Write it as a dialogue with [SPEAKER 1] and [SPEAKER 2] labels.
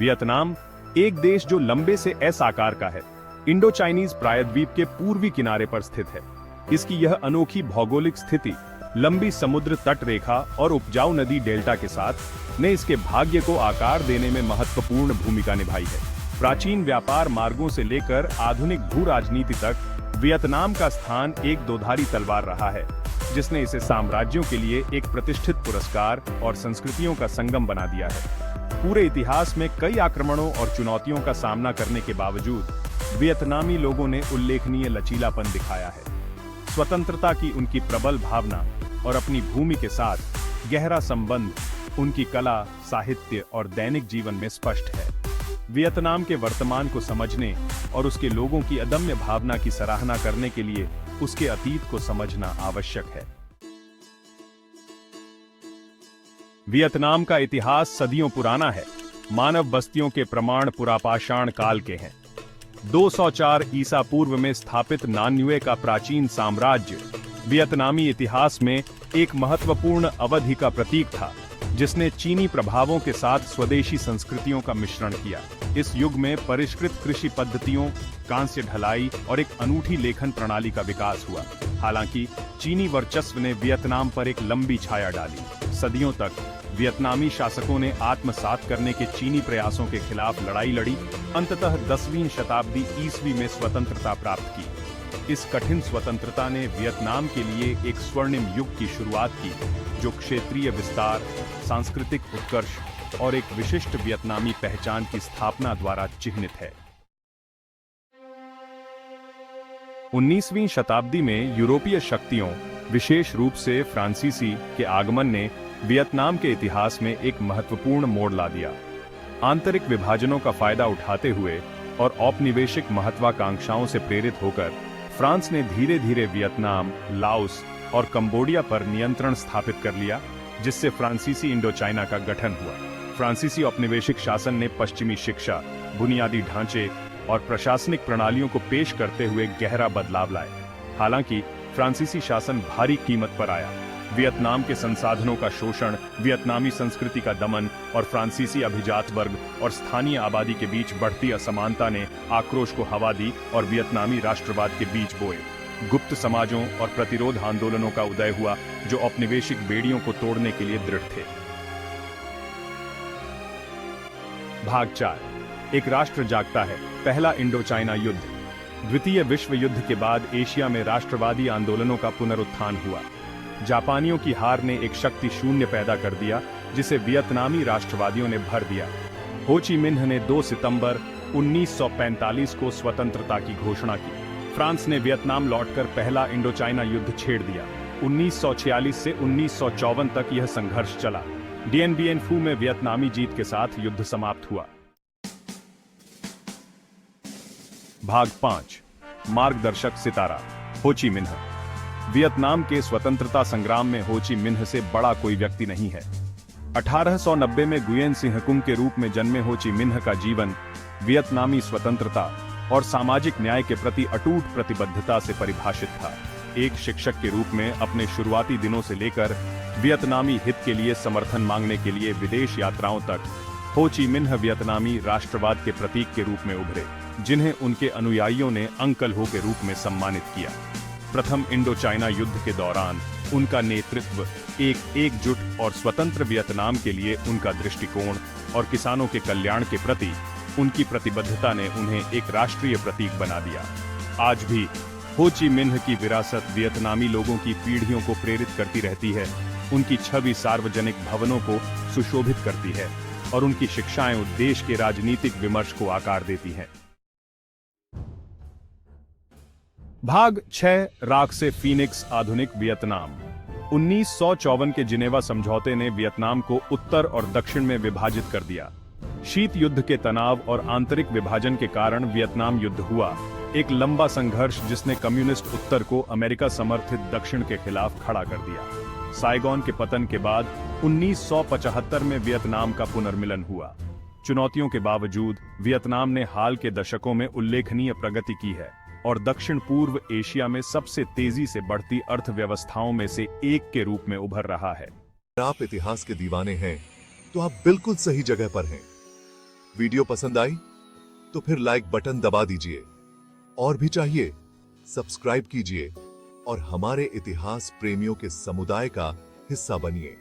[SPEAKER 1] Vietnam एक देश जो लंबे से एस आकार का है, इंडो चाइनीज प्रायद्वीप के पूर्वी किनारे पर स्थित है। इसकी यह अनोखी भौगोलिक स्थिति, लंबी समुद्र तट रेखा और उपजाऊ नदी डेल्टा के साथ ने इसके भाग्य को आकार देने में महत्वपूर्ण भूमिका निभाई है। प्राचीन व्यापार मार्गों से लेकर आधुनिक भू राजनीति तक वियतनाम का स्थान एक दोधारी तलवार रहा है, जिसने इसे साम्राज्यों के लिए एक प्रतिष्ठित पुरस्कार और संस्कृतियों का संगम बना दिया है। पूरे इतिहास में कई आक्रमणों और चुनौतियों का सामना करने के बावजूद वियतनामी लोगों ने उल्लेखनीय लचीलापन दिखाया है। स्वतंत्रता की उनकी प्रबल भावना और अपनी भूमि के साथ गहरा संबंध उनकी कला, साहित्य और दैनिक जीवन में स्पष्ट है। वियतनाम के वर्तमान को समझने और उसके लोगों की अदम्य भावना की सराहना करने के लिए उसके अतीत को समझना आवश्यक है। वियतनाम का इतिहास सदियों पुराना है। मानव बस्तियों के प्रमाण पुरापाषाण काल के हैं। 204 ईसा पूर्व में स्थापित नान्युए का प्राचीन साम्राज्य वियतनामी इतिहास में एक महत्वपूर्ण अवधि का प्रतीक था, जिसने चीनी प्रभावों के साथ स्वदेशी संस्कृतियों का मिश्रण किया। इस युग में परिष्कृत कृषि पद्धतियों, कांस्य ढलाई और एक अनूठी लेखन प्रणाली का विकास हुआ। हालांकि चीनी वर्चस्व ने वियतनाम पर एक लंबी छाया डाली। सदियों तक वियतनामी शासकों ने आत्मसात करने के चीनी प्रयासों के खिलाफ लड़ाई लड़ी। अंततः 10वीं शताब्दी ईस्वी में स्वतंत्रता प्राप्त की। इस कठिन स्वतंत्रता ने वियतनाम के लिए एक स्वर्णिम युग की शुरुआत की, जो क्षेत्रीय विस्तार, सांस्कृतिक उत्कर्ष और एक विशिष्ट वियतनामी पहचान की स्थापना द्वारा चिह्नित है। 19वीं शताब्दी में यूरोपीय शक्तियों, विशेष रूप से फ्रांसीसी के आगमन ने वियतनाम के इतिहास में एक महत्वपूर्ण मोड़ ला दिया। आंतरिक विभाजनों का फायदा उठाते हुए और औपनिवेशिक महत्वाकांक्षाओं से प्रेरित होकर फ्रांस ने धीरे धीरे वियतनाम, लाओस और कंबोडिया पर नियंत्रण स्थापित कर लिया, जिससे फ्रांसीसी इंडोचाइना का गठन हुआ। फ्रांसीसी औपनिवेशिक शासन ने पश्चिमी शिक्षा, बुनियादी ढांचे और प्रशासनिक प्रणालियों को पेश करते हुए गहरा बदलाव लाए। हालांकि फ्रांसीसी शासन भारी कीमत पर आया। वियतनाम के संसाधनों का शोषण, वियतनामी संस्कृति का दमन और फ्रांसीसी अभिजात वर्ग और स्थानीय आबादी के बीच बढ़ती असमानता ने आक्रोश को हवा दी और वियतनामी राष्ट्रवाद के बीज बोए। गुप्त समाजों और प्रतिरोध आंदोलनों का उदय हुआ, जो औपनिवेशिक बेड़ियों को तोड़ने के लिए दृढ़ थे। भाग 4, एक राष्ट्र जागता है। पहला इंडो चाइना युद्ध। द्वितीय विश्व युद्ध के बाद एशिया में राष्ट्रवादी आंदोलनों का पुनरुत्थान हुआ। जापानियों की हार ने एक शक्ति शून्य पैदा कर दिया, जिसे वियतनामी राष्ट्रवादियों ने भर दिया। हो ची मिन्ह ने 2 सितंबर 1945 को स्वतंत्रता की घोषणा की। फ्रांस ने वियतनाम लौटकर पहला इंडो चाइना युद्ध छेड़ दिया। 1946 से 1954 तक यह संघर्ष चला। डिएन बिएन फू में वियतनामी जीत के साथ युद्ध समाप्त हुआ। भाग 5, मार्गदर्शक सितारा। हो ची मिन्ह। वियतनाम के स्वतंत्रता संग्राम में हो ची मिन्ह से बड़ा कोई व्यक्ति नहीं है। 1890 में गुयेन सिंह कुंग के रूप में जन्मे हो ची मिन्ह का जीवन वियतनामी स्वतंत्रता और सामाजिक न्याय के प्रति अटूट प्रतिबद्धता से परिभाषित था। एक शिक्षक के रूप में अपने शुरुआती दिनों से लेकर वियतनामी हित के लिए समर्थन मांगने के लिए विदेश यात्राओं तक, हो ची मिन्ह वियतनामी राष्ट्रवाद के प्रतीक के रूप में उभरे, जिन्हें उनके अनुयायियों ने अंकल हो के रूप में सम्मानित किया। प्रथम इंडो चाइना युद्ध के दौरान उनका नेतृत्व, एक एकजुट और स्वतंत्र वियतनाम के लिए उनका दृष्टिकोण और किसानों के कल्याण के प्रति उनकी प्रतिबद्धता ने उन्हें एक राष्ट्रीय प्रतीक बना दिया। आज भी हो ची मिन्ह की विरासत वियतनामी लोगों की पीढ़ियों को प्रेरित करती रहती है। उनकी छवि सार्वजनिक भवनों को सुशोभित करती है और उनकी शिक्षाएं देश के राजनीतिक विमर्श को आकार देती हैं। भाग 6, राख से फीनिक्स, आधुनिक वियतनाम। 1954 के जिनेवा समझौते ने वियतनाम को उत्तर और दक्षिण में विभाजित कर दिया। शीत युद्ध के तनाव और आंतरिक विभाजन के कारण वियतनाम युद्ध हुआ, एक लंबा संघर्ष जिसने कम्युनिस्ट उत्तर को अमेरिका समर्थित दक्षिण के खिलाफ खड़ा कर दिया। साइगोन के पतन के बाद 1975 में वियतनाम का पुनर्मिलन हुआ। चुनौतियों के बावजूद वियतनाम ने हाल के दशकों में उल्लेखनीय प्रगति की है और दक्षिण पूर्व एशिया में सबसे तेजी से बढ़ती अर्थव्यवस्थाओं में से एक के रूप में उभर रहा है।
[SPEAKER 2] आप इतिहास के दीवाने हैं तो आप बिल्कुल सही जगह पर हैं। वीडियो पसंद आई तो फिर लाइक बटन दबा दीजिए, और भी चाहिए सब्सक्राइब कीजिए और हमारे इतिहास प्रेमियों के समुदाय का हिस्सा बनिए।